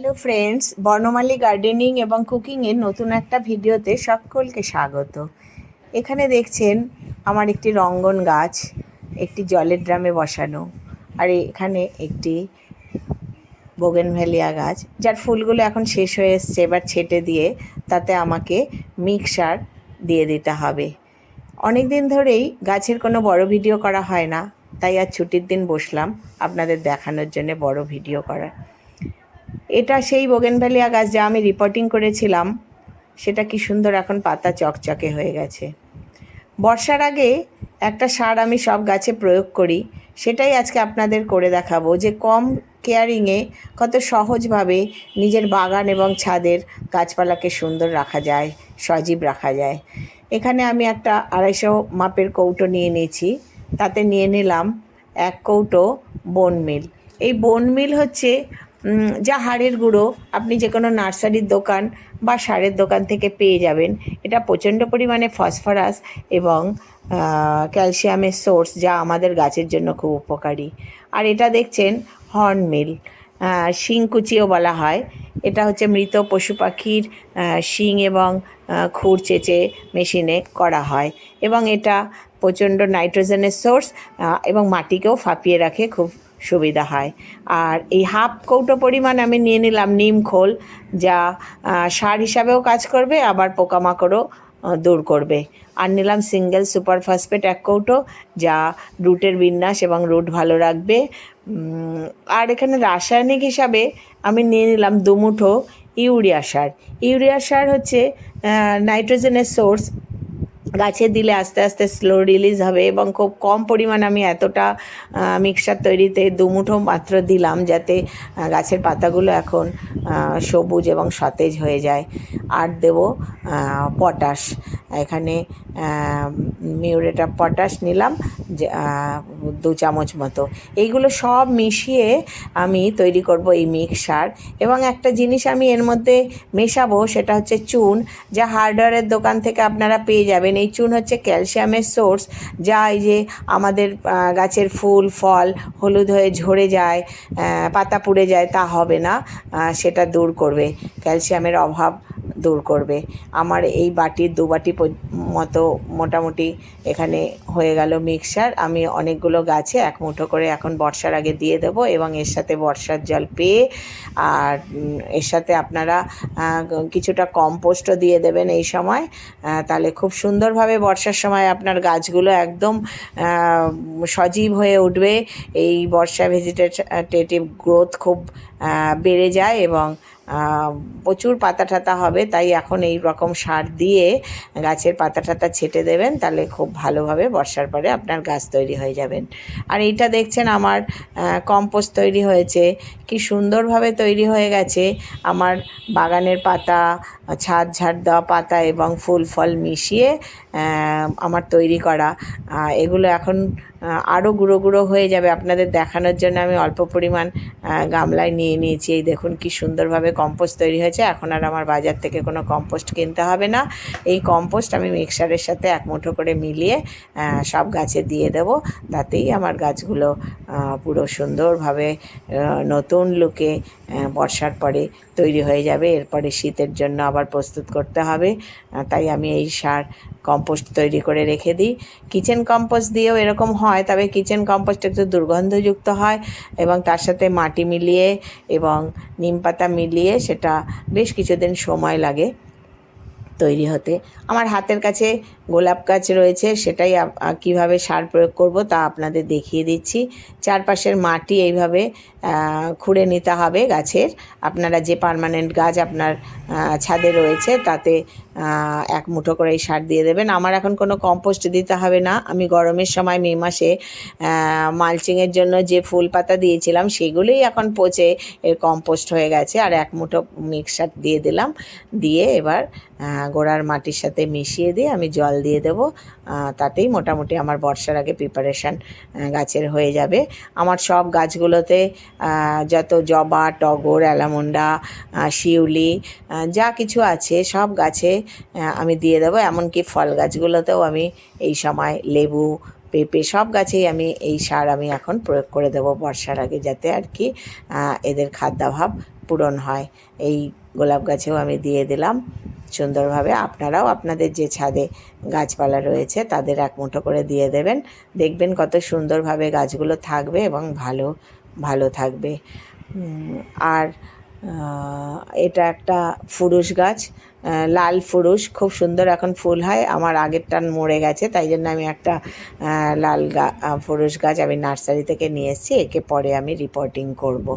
Hello friends, বর্ণমালী gardening এবং কুকিংয়ের নতুন একটা ভিডিওতে সকলকে স্বাগত। এখানে দেখছেন আমার একটি রঙ্গন গাছ, একটি জলের ড্রামে বসানো, আর এখানে একটি বোগেনভেলিয়া গাছ, যার ফুলগুলো এখন শেষ হয়ে এসছে। এবার ছেটে দিয়ে তাতে আমাকে মিক্সার দিয়ে দিতে হবে। অনেক দিন ধরেই গাছের কোনো বড় ভিডিও করা হয় না, তাই আর ছুটির দিন বসলাম আপনাদের দেখানোর জন্য বড় ভিডিও করা। এটা সেই বোগেনভেলিয়া গাছ যা আমি রিপোর্টিং করেছিলাম, সেটা কি সুন্দর এখন পাতা চকচকে হয়ে গেছে। বর্ষার আগে একটা সার আমি সব গাছে প্রয়োগ করি, সেটাই আজকে আপনাদের করে দেখাবো যে কম কেয়ারিংয়ে কত সহজভাবে নিজের বাগান এবং ছাদের গাছপালাকে সুন্দর রাখা যায়, সজীব রাখা যায়। এখানে আমি একটা 250 মাপের কৌটো নিয়ে নিয়েছি, তাতে নিয়ে নিলাম 1 কৌটো বোন মিল। এই বোন মিল হচ্ছে যা হাড়ের গুঁড়ো আপনি যে কোনো নার্সারির দোকান বা সারের দোকান থেকে পেয়ে যাবেন। এটা প্রচণ্ড পরিমাণে ফসফরাস এবং ক্যালসিয়ামের সোর্স, যা আমাদের গাছের জন্য খুব উপকারী। আর এটা দেখছেন হর্ন মিল, শিংকুচিও বলা হয়। এটা হচ্ছে মৃত পশু পাখির শিং এবং খুর চেঁচে মেশিনে করা হয়, এবং এটা প্রচণ্ড নাইট্রোজেনের সোর্স এবং মাটিকেও ফাঁপিয়ে রাখে, খুব সুবিধা হয়। আর এই হাফ কৌটো পরিমাণ আমি নিয়ে নিলাম নিম খোল, যা সার হিসাবেও কাজ করবে, আবার পোকামাকড়ও দূর করবে। আর নিলাম সিঙ্গেল সুপার ফসফেট 1 কৌটো, যা রুটের বিন্যাস এবং রুট ভালো রাখবে। আর এখানে রাসায়নিক হিসাবে আমি নিয়ে নিলাম 2 মুঠো ইউরিয়া সার। ইউরিয়া সার হচ্ছে নাইট্রোজেনের সোর্স, গাছে দিলে আস্তে আস্তে স্লো রিলিজ হবে, এবং খুব কম পরিমাণ আমি এতটা মিক্সচার তৈরিতে 2 মুঠো মাত্র দিলাম, যাতে গাছের পাতাগুলো এখন সবুজ এবং সতেজ হয়ে যায়। আর দেব পটাশ, এখানে মিউরেট অফ পটাশ নিলাম 2 চামচ মতো। এইগুলো সব মিশিয়ে আমি তৈরি করব এই মিক্সচার। এবং একটা জিনিস আমি এর মধ্যে মেশাবো, সেটা হচ্ছে চুন, যা হার্ডওয়্যারের দোকান থেকে আপনারা পেয়ে যাবেন। এই চুন হচ্ছে ক্যালসিয়ামের সোর্স, যা এই যে আমাদের গাছের ফুল ফল হলুদ হয়ে ঝরে যায়, পাতা পুড়ে যায়, তা হবে না, সেটা দূর করবে, ক্যালসিয়ামের অভাব দূর করবে। আমার এই বাটির 2 বাটি মতো মোটামুটি এখানে হয়ে গেল মিক্সচার। আমি অনেকগুলো গাছে 1 মুঠো করে এখন বর্ষার আগে দিয়ে দেব, এবং এর সাথে বর্ষার জল পেয়ে, আর এর সাথে আপনারা কিছুটা কম্পোস্টও দিয়ে দেবেন এই সময়। তাহলে খুব সুন্দরভাবে বর্ষার সময় আপনার গাছগুলো একদম সজীব হয়ে উঠবে। এই বর্ষা ভেজিটেটিভ গ্রোথ খুব বেড়ে যায় এবং প্রচুর পাতা টাতা হবে। তাই এখন এই রকম সার দিয়ে গাছের পাতা টাতা ছেটে দেবেন, তাহলে খুব ভালোভাবে বর্ষার পরে আপনার গাছ তৈরি হয়ে যাবেন। আর এইটা দেখছেন আমার কম্পোস্ট তৈরি হয়েছে, কি সুন্দরভাবে তৈরি হয়ে গেছে। আমার বাগানের পাতা, ছাদ ঝাড় দেওয়া পাতা এবং ফুল ফল মিশিয়ে আমার তৈরি করা। এগুলো এখন আরও গুঁড়ো গুঁড়ো হয়ে যাবে। আপনাদের দেখানোর জন্য আমি অল্প পরিমাণ গামলায় নিয়ে নিয়েছি। এই দেখুন কি সুন্দরভাবে কম্পোস্ট তৈরি হয়েছে। এখন আর আমার বাজার থেকে কোনো কম্পোস্ট কিনতে হবে না। এই কম্পোস্ট আমি মিক্সারের সাথে 1 মুঠো করে মিলিয়ে সব গাছে দিয়ে দেব। তাতেই আমার গাছগুলো পুরো সুন্দরভাবে নতুন লুকে বর্ষার পরে তৈরি হয়ে যাবে। এরপরে শীতের জন্য আবার প্রস্তুত করতে হবে, তাই আমি এই সার কম্পোস্ট তৈরি করে রেখে দিই। কিচেন কম্পোস্ট দিয়েও এরকম হয়, তবে কিচেন কম্পোস্ট একটু দুর্গন্ধযুক্ত হয়, এবং তার সাথে মাটি মিলিয়ে এবং নিম পাতা মিলিয়ে সেটা বেশ কিছুদিন সময় লাগে তৈরি হতে। আমার হাতের কাছে গোলাপ গাছ রয়েছে, সেটাই কীভাবে সার প্রয়োগ করব তা আপনাদের দেখিয়ে দিচ্ছি। চারপাশের মাটি এইভাবে খুঁড়ে নিতে হবে গাছের। আপনারা যে পার্মানেন্ট গাছ আপনার ছাদে রয়েছে, তাতে 1 মুঠো করে এই সার দিয়ে দেবেন। আমার এখন কোনো কম্পোস্ট দিতে হবে না। আমি গরমের সময় মে মাসে মালচিংয়ের জন্য যে ফুল পাতা দিয়েছিলাম, সেগুলোই এখন পচে এর কম্পোস্ট হয়ে গেছে। আর 1 মুঠো মিক্সচার দিয়ে দিলাম, দিয়ে এবার গোড়ার মাটির সাথে মিশিয়ে দিয়ে আমি জল দিয়ে দেব। তাতেই মোটামুটি আমার বর্ষার আগে প্রিপারেশান গাছের হয়ে যাবে। আমার সব গাছগুলোতে যত জবা, টগর, অ্যালামন্ডা, শিউলি যা কিছু আছে সব গাছে আমি দিয়ে দেবো। এমনকি ফল গাছগুলোতেও আমি এই সময় লেবু, পেঁপে সব গাছেই আমি এই সার আমি এখন প্রয়োগ করে দেব বর্ষার আগে, যাতে আর কি এদের খাদ্যাভাব পূরণ হয়। এই গোলাপ গাছেও আমি দিয়ে দিলাম সুন্দরভাবে। আপনারাও আপনাদের যে ছাদে গাছপালা রয়েছে তাদের এক মুঠো করে দিয়ে দেবেন, দেখবেন কত সুন্দরভাবে গাছগুলো থাকবে এবং ভালো ভালো থাকবে। আর এটা একটা ফুরুষ গাছ, লাল ফুরুষ, খুব সুন্দর এখন ফুল হয়। আমার আগেরটা মরে গেছে, তাই জন্য আমি একটা লাল ফুরুষ গাছ আমি নার্সারি থেকে নিয়ে এসেছি, একে পরে আমি রিপোর্টিং করব।